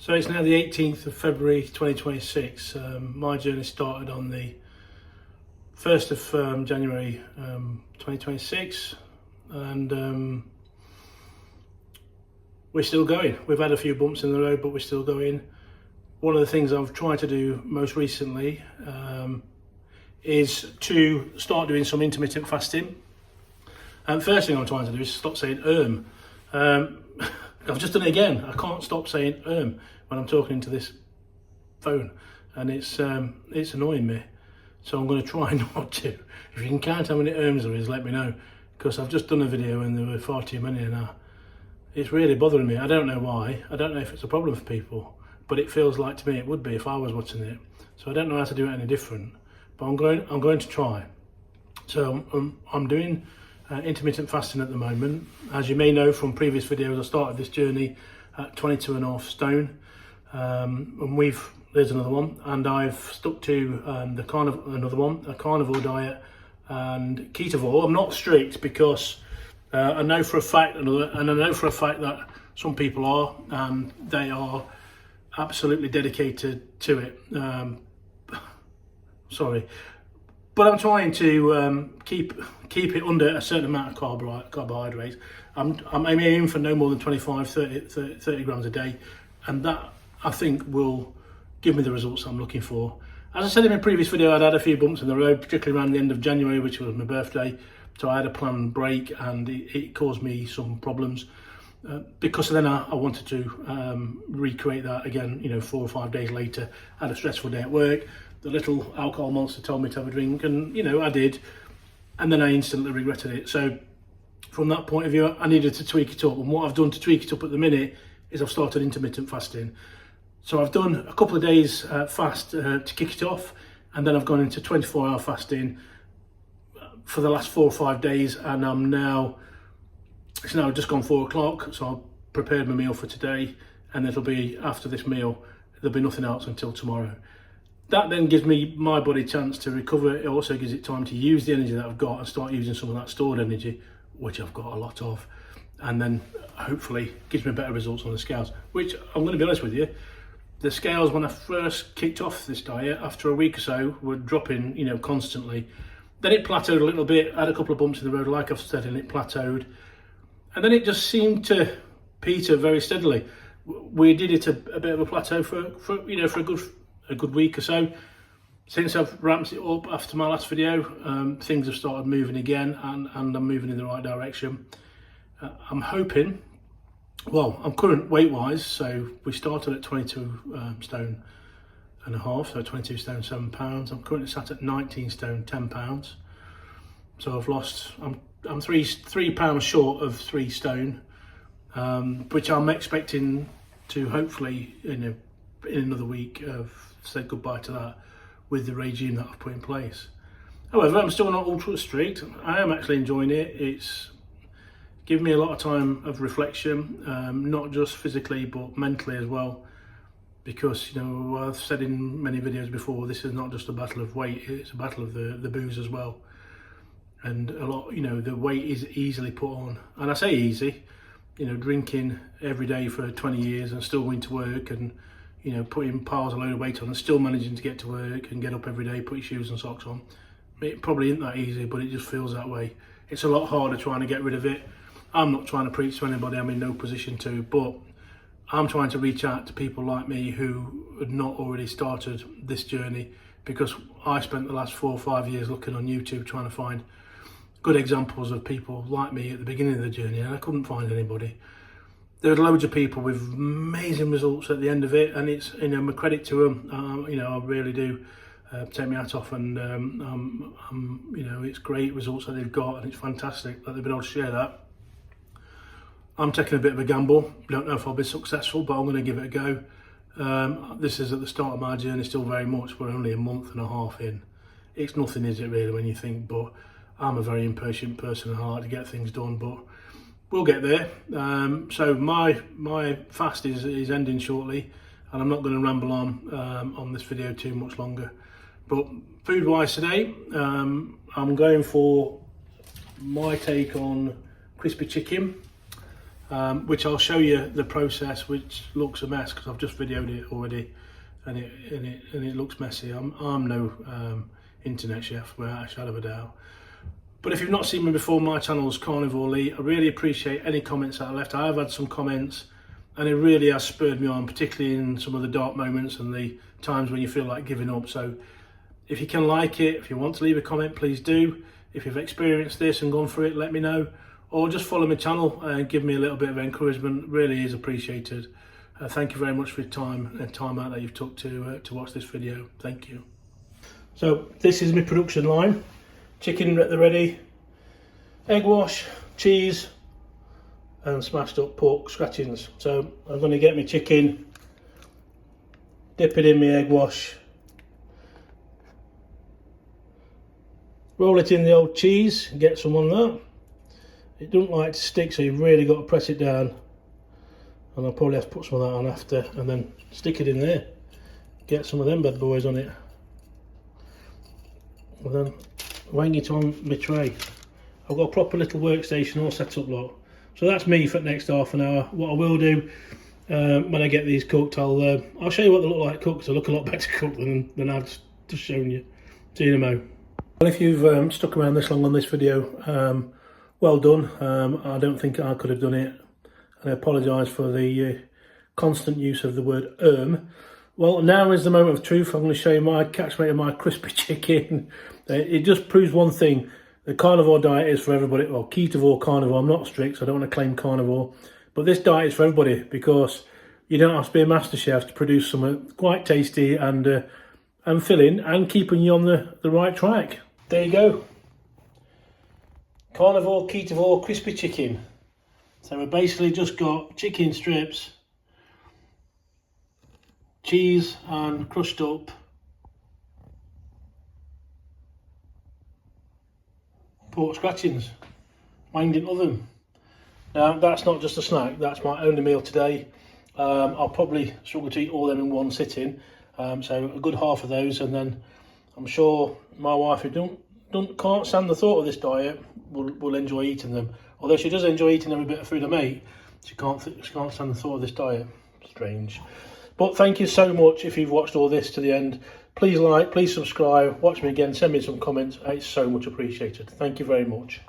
So it's now the 18th of February 2026. My journey started on the 1st of January 2026, and we're still going. We've had a few bumps in the road, but we're still going. One of the things I've tried to do most recently is to start doing some intermittent fasting. And first thing I'm trying to do is stop saying I've just done it again. I can't stop saying when I'm talking into this phone, and it's annoying me. So I'm going to try not to. If you can count how many there is, let me know, because I've just done a video and there were far too many now. It's really bothering me. I don't know why. I don't know if it's a problem for people, but it feels like to me it would be if I was watching it. So I don't know how to do it any different, but I'm going to try. So I'm doing intermittent fasting at the moment. As you may know from previous videos, I started this journey at 22.5 stone, and there's another one, and I've stuck to a carnivore diet and ketovore. I'm not strict because I know for a fact, that some people are, and they are absolutely dedicated to it. Sorry. But I'm trying to keep it under a certain amount of carbohydrates. I'm aiming for no more than 25, 30 grams a day, and that I think will give me the results I'm looking for. As I said in my previous video, I'd had a few bumps in the road, particularly around the end of January, which was my birthday. So I had a planned break, and it caused me some problems. Because then I wanted to recreate that again, 4 or 5 days later. I had a stressful day at work. The little alcohol monster told me to have a drink, and I did, and then I instantly regretted it. So from that point of view, I needed to tweak it up, and what I've done to tweak it up at the minute is I've started intermittent fasting. So I've done a couple of days fast to kick it off, and then I've gone into 24-hour fasting for the last 4 or 5 days, and it's now just gone 4 o'clock, so I've prepared my meal for today, and it'll be after this meal, there'll be nothing else until tomorrow. That then gives my body a chance to recover. It also gives it time to use the energy that I've got and start using some of that stored energy, which I've got a lot of, and then hopefully gives me better results on the scales, which I'm going to be honest with you, the scales when I first kicked off this diet, after a week or so, were dropping, constantly. Then it plateaued a little bit, had a couple of bumps in the road, like I've said, and it plateaued. And then it just seemed to peter very steadily. We did it a bit of a plateau for a good week or so. Since I've ramped it up after my last video, things have started moving again, and I'm moving in the right direction. I'm hoping, I'm current weight-wise, so we started at 22 stone and a half, so 22 stone 7 pounds. I'm currently sat at 19 stone 10 pounds. So I've lost, I'm 3 pounds short of 3 stone, which I'm expecting to hopefully in another week say goodbye to that with the regime that I've put in place. However, I'm still not ultra strict. I am actually enjoying it. It's given me a lot of time of reflection, not just physically but mentally as well, because I've said in many videos before, this is not just a battle of weight, it's a battle of the booze as well. And a lot, the weight is easily put on, and I say easy, drinking every day for 20 years and still going to work, and putting piles of load of weight on and still managing to get to work and get up every day, put your shoes and socks on. It probably isn't that easy, but it just feels that way. It's a lot harder trying to get rid of it. I'm not trying to preach to anybody, I'm in no position to, but I'm trying to reach out to people like me who had not already started this journey, because I spent the last 4 or 5 years looking on YouTube trying to find good examples of people like me at the beginning of the journey, and I couldn't find anybody. There are loads of people with amazing results at the end of it, and it's my credit to them. I really do take my hat off, and it's great results that they've got, and it's fantastic that they've been able to share that. I'm taking a bit of a gamble. Don't know if I'll be successful, but I'm going to give it a go. This is at the start of my journey still very much. We're only a month and a half in. It's nothing, is it really, when you think, but I'm a very impatient person and I like to get things done, but we'll get there. So my fast is ending shortly, and I'm not going to ramble on this video too much longer. But food wise today, I'm going for my take on crispy chicken. which I'll show you the process, which looks a mess because I've just videoed it already, and it looks messy. I'm no internet chef, without a shadow of a doubt. But if you've not seen me before, my channel is Carnivore Lee. I really appreciate any comments that I left. I have had some comments, and it really has spurred me on, particularly in some of the dark moments and the times when you feel like giving up. So if you can like it, if you want to leave a comment, please do. If you've experienced this and gone through it, let me know. Or just follow my channel and give me a little bit of encouragement. Really is appreciated. Thank you very much for your time and time out that you've took to watch this video. Thank you. So this is my production line. Chicken at the ready, egg wash, cheese, and smashed up pork scratchings. So I'm going to get my chicken, dip it in my egg wash, roll it in the old cheese, get some on that. It doesn't like to stick, so you've really got to press it down. And I'll probably have to put some of that on after, and then stick it in there. Get some of them bad boys on it. And then wang it on my tray. I've got a proper little workstation all set up, look. So that's me for the next half an hour. What I will do when I get these cooked, I'll show you what they look like cooked. They look a lot better cooked than I've just shown you. See you in a mo. Well, if you've stuck around this long on this video, well done. I don't think I could have done it, and I apologise for the constant use of the word Well, now is the moment of truth. I'm going to show you my catchmate of my crispy chicken. It just proves one thing: the carnivore diet is for everybody. Well, ketovore carnivore. I'm not strict, so I don't want to claim carnivore, but this diet is for everybody because you don't have to be a master chef to produce something quite tasty and filling and keeping you on the right track. There you go. Carnivore, ketovore, crispy chicken. So we've basically just got chicken strips, cheese and crushed up pork scratchings, wanged in oven. Now that's not just a snack, that's my only meal today. I'll probably struggle to eat all them in one sitting, so a good half of those, and then I'm sure my wife, who can't stand the thought of this diet, will enjoy eating them. Although she does enjoy eating every bit of food I make, she can't stand the thought of this diet. Strange. But thank you so much if you've watched all this to the end. Please like, please subscribe, watch me again, send me some comments. It's so much appreciated. Thank you very much.